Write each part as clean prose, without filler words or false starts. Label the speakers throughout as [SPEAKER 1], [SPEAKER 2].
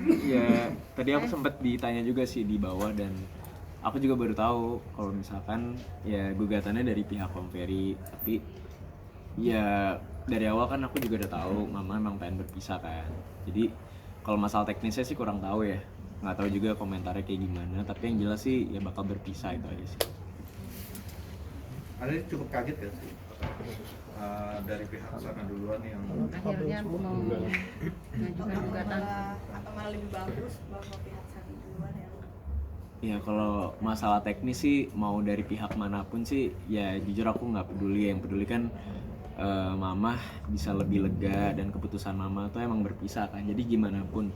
[SPEAKER 1] Ya, tadi aku sempat ditanya juga sih di bawah dan aku juga baru tahu kalau misalkan ya gugatannya dari pihak Om Ferry, tapi ya dari awal kan aku juga udah tahu mama emang pengen berpisah kan. Jadi kalau masalah teknisnya sih kurang tahu ya, nggak tahu juga komentarnya kayak gimana, tapi yang jelas sih ya bakal berpisah itu aja sih.
[SPEAKER 2] Ada cukup kaget gak sih dari pihak sana duluan yang
[SPEAKER 3] akhirnya mau mengajukan gugatan
[SPEAKER 4] atau malah lebih bagus bahwa pihak sana duluan ya?
[SPEAKER 1] Ya kalau masalah teknis sih mau dari pihak manapun sih ya jujur aku nggak peduli, yang peduli kan mama bisa lebih lega dan keputusan mama tuh emang berpisah kan, jadi gimana pun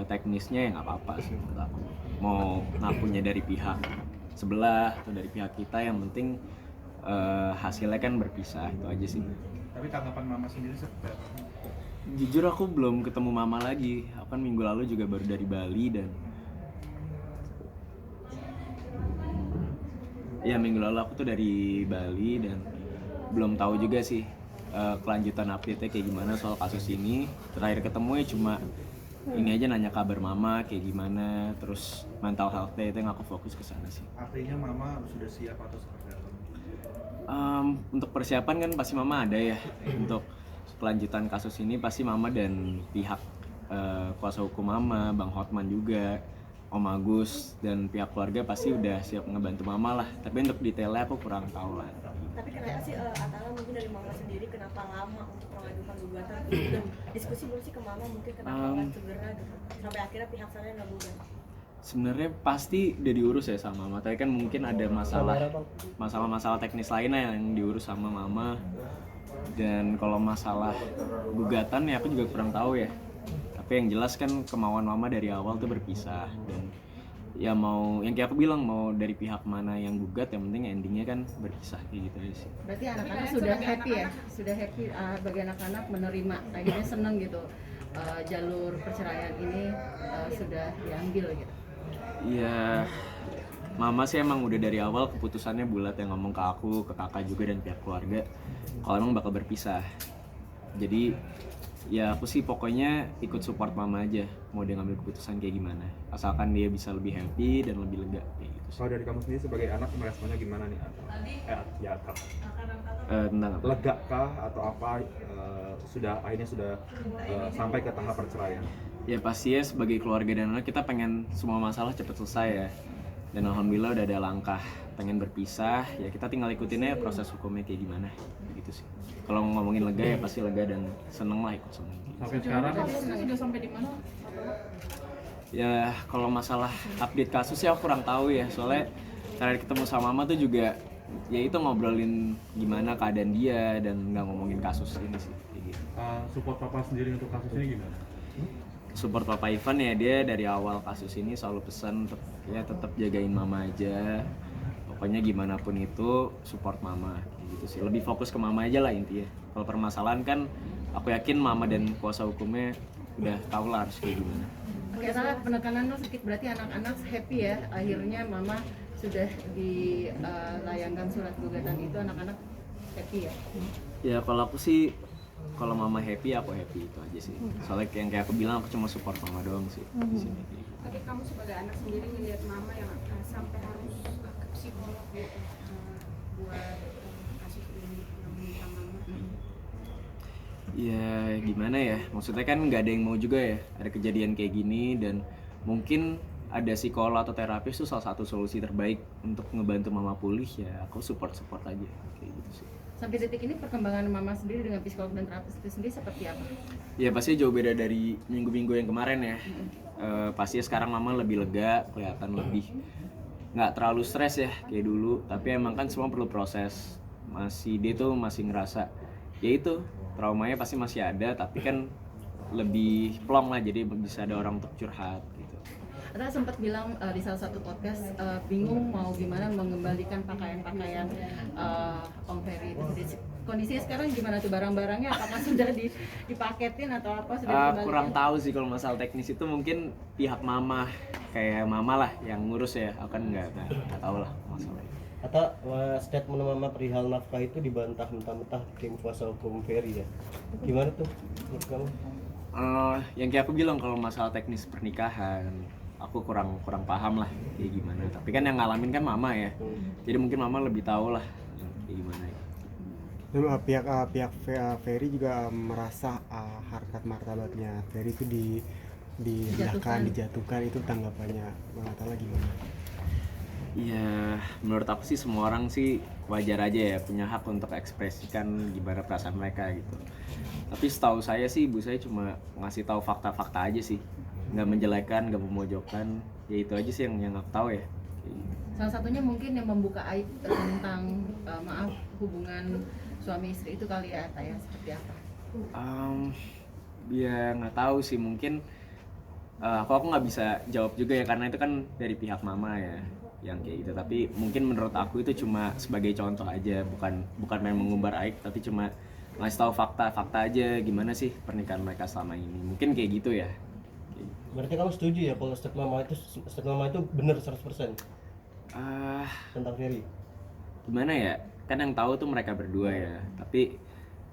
[SPEAKER 1] teknisnya ya nggak apa-apa sih menurut aku, mau ngakunya dari pihak sebelah atau dari pihak kita, yang penting hasilnya kan berpisah, itu aja sih.
[SPEAKER 2] tapi tanggapan mama sendiri seperti apa?
[SPEAKER 1] Jujur aku belum ketemu mama lagi, aku kan minggu lalu juga baru dari Bali dan ya minggu lalu aku tuh dari Bali dan belum tahu juga sih kelanjutan update-nya kayak gimana soal kasus ini. Terakhir ketemu ya cuma ini aja, nanya kabar mama kayak gimana, terus mental health-nya itu yang aku fokus ke sana sih.
[SPEAKER 2] Artinya mama sudah siap atau seperti apa?
[SPEAKER 1] Untuk persiapan kan pasti mama ada ya. Untuk kelanjutan kasus ini pasti mama dan pihak kuasa hukum mama, Bang Hotman juga, Om Agus dan pihak keluarga pasti udah siap ngebantu mama lah. Tapi untuk detailnya aku kurang tahu lah.
[SPEAKER 4] Tapi kenapa sih Atala mungkin dari mama sendiri kenapa lama untuk mengajukan gugatan dan diskusi belum sih ke mama mungkin kenapa nggak segera gitu sampai akhirnya pihak sana yang nggak gugat?
[SPEAKER 1] Sebenarnya pasti udah diurus ya sama mama, tapi kan mungkin ada masalah teknis lainnya yang diurus sama mama. Dan kalau masalah gugatan ya aku juga kurang tahu ya. Tapi yang jelas kan kemauan mama dari awal tuh berpisah, dan ya mau yang kayak aku bilang mau dari pihak mana yang gugat, yang penting endingnya kan berpisah kayak gitu aja sih.
[SPEAKER 3] berarti anak-anak sudah happy ya, sudah happy bagi anak-anak menerima akhirnya seneng gitu jalur perceraian ini sudah diambil gitu.
[SPEAKER 1] Iya, mama sih emang udah dari awal keputusannya bulat, yang ngomong ke aku, ke kakak juga dan pihak keluarga kalau emang bakal berpisah. Jadi ya aku sih pokoknya ikut support mama aja, mau dia ngambil keputusan kayak gimana, asalkan dia bisa lebih happy dan lebih lega kayak gitu sih.
[SPEAKER 2] Kalau dari kamu sendiri sebagai anak meresponnya gimana nih?
[SPEAKER 1] Tentang apa?
[SPEAKER 2] Lega kah atau apa? Akhirnya sudah sampai ke tahap perceraian.
[SPEAKER 1] Ya pasti ya sebagai keluarga dan anak kita pengen semua masalah cepet selesai ya. Dan alhamdulillah udah ada langkah pengen berpisah, ya kita tinggal ikutin aja proses hukumnya kayak gimana gitu sih. Kalau ngomongin lega ya pasti lega dan seneng lah ikut seneng gitu.
[SPEAKER 2] Sampai sekarang
[SPEAKER 5] sudah sampai di mana?
[SPEAKER 1] Ya kalau masalah update kasus ya aku kurang tahu ya, soalnya terakhir ketemu sama mama tuh juga ya itu ngobrolin gimana keadaan dia dan nggak ngomongin kasus ini sih kayak gitu.
[SPEAKER 2] support papa sendiri untuk kasus ini gimana?
[SPEAKER 1] Support Papa Ivan ya, dia dari awal kasus ini selalu pesan tetap jagain mama aja, pokoknya gimana pun itu support mama gitu sih, lebih fokus ke mama aja lah intinya. Kalau permasalahan kan aku yakin mama dan kuasa hukumnya udah tahu lah harus kayak gimana.
[SPEAKER 3] Oke, salah penekanan lo sedikit, berarti anak-anak happy ya akhirnya mama sudah dilayangkan surat gugatan itu, anak-anak happy ya?
[SPEAKER 1] Ya kalau aku sih, kalau mama happy aku happy, itu aja sih. Soalnya kayak aku bilang aku cuma support mama doang sih di sini.
[SPEAKER 5] Tapi kamu sebagai anak sendiri ngelihat mama yang sampai harus ke psikolog gitu buat kasus ini yang minta mama.
[SPEAKER 1] Ya gimana ya, maksudnya kan nggak ada yang mau juga ya ada kejadian kayak gini, dan mungkin ada psikolog atau terapis itu salah satu solusi terbaik untuk ngebantu mama pulih, ya aku support aja kayak gitu sih.
[SPEAKER 3] Sampai detik ini perkembangan mama sendiri dengan psikolog dan terapis itu sendiri seperti apa?
[SPEAKER 1] Ya pasti jauh beda dari minggu-minggu yang kemarin ya. Pasti sekarang mama lebih lega, kelihatan lebih nggak terlalu stres ya kayak dulu. Tapi emang kan semua perlu proses. Dia tuh masih ngerasa ya itu traumanya pasti masih ada, tapi kan lebih plong lah, jadi bisa ada orang untuk curhat gitu.
[SPEAKER 3] Ata sempat bilang di salah satu podcast bingung mau gimana mengembalikan pakaian-pakaian Om Ferry itu. Kondisinya sekarang gimana tuh, barang-barangnya apakah sudah dipaketin atau apa sudah dikembalikan?
[SPEAKER 1] Kurang tahu sih kalau masalah teknis itu, mungkin pihak mama kayak mama lah yang ngurus ya, aku kan nggak tahu lah masalahnya.
[SPEAKER 6] Atau statement mama perihal nafkah itu dibantah mentah-mentah tim kuasa hukum Ferry ya, gimana tuh menurut kamu?
[SPEAKER 1] Yang kayak aku bilang kalau masalah teknis pernikahan aku kurang paham lah kayak gimana. Tapi kan yang ngalamin kan mama ya. Jadi mungkin mama lebih tahu lah kayak gimana ya.
[SPEAKER 7] Dan pihak Ferry juga merasa harkat martabatnya Ferry itu dijatuhkan itu tanggapannya Bang Atala gimana?
[SPEAKER 1] Iya, menurut aku sih semua orang sih wajar aja ya punya hak untuk ekspresikan gimana perasaan mereka gitu. Tapi setahu saya sih ibu saya cuma ngasih tahu fakta-fakta aja sih, nggak menjelekan, nggak memojokkan. Ya itu aja sih yang aku tahu ya.
[SPEAKER 3] Salah satunya mungkin yang membuka aib tentang maaf hubungan suami istri itu kali ya, Taya, seperti apa?
[SPEAKER 1] Ya nggak tahu sih, mungkin aku nggak bisa jawab juga ya karena itu kan dari pihak mama ya yang kayak gitu. Tapi mungkin menurut aku itu cuma sebagai contoh aja, bukan main mengumbar aib, tapi cuma ngasih tahu fakta aja gimana sih pernikahan mereka selama ini. Mungkin kayak gitu ya.
[SPEAKER 6] Berarti kamu setuju ya kalau statement mama itu benar 100% tentang Ferry?
[SPEAKER 1] Gimana ya? Kan yang tahu tuh mereka berdua ya. Tapi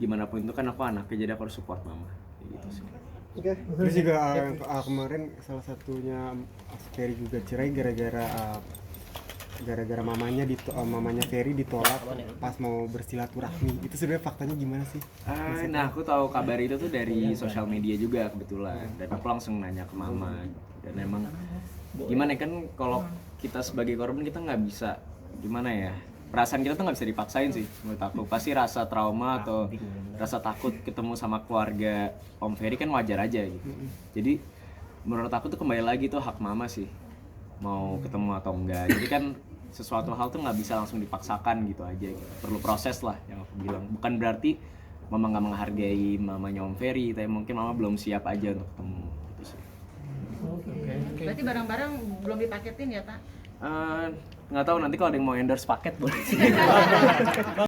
[SPEAKER 1] gimana pun itu kan aku anaknya, jadi aku harus support mama. Kayak gitu sih.
[SPEAKER 7] Terus juga kemarin salah satunya Ferry juga cerai gara-gara mamanya Ferry ditolak pas mau bersilaturahmi. Itu sebenarnya faktanya gimana sih?
[SPEAKER 1] Nah aku tahu kabar itu tuh dari sosial media juga kebetulan, dan aku langsung nanya ke mama. Dan emang gimana ya, kan kalau kita sebagai korban kita nggak bisa, gimana ya, perasaan kita tuh nggak bisa dipaksain sih menurut aku. Pasti rasa trauma atau rasa takut ketemu sama keluarga Om Ferry kan wajar aja gitu. Jadi menurut aku tuh kembali lagi tuh hak mama sih mau ketemu atau enggak. Jadi kan sesuatu hal tuh nggak bisa langsung dipaksakan gitu aja gitu. Perlu proses lah yang aku bilang. Bukan berarti mama nggak menghargai mamanya Om Ferry, tapi mungkin mama belum siap aja untuk ketemu gitu sih.
[SPEAKER 3] Berarti barang-barang belum dipaketin ya, Tak?
[SPEAKER 1] Nggak tahu, nanti kalau ada yang mau endorse paket boleh.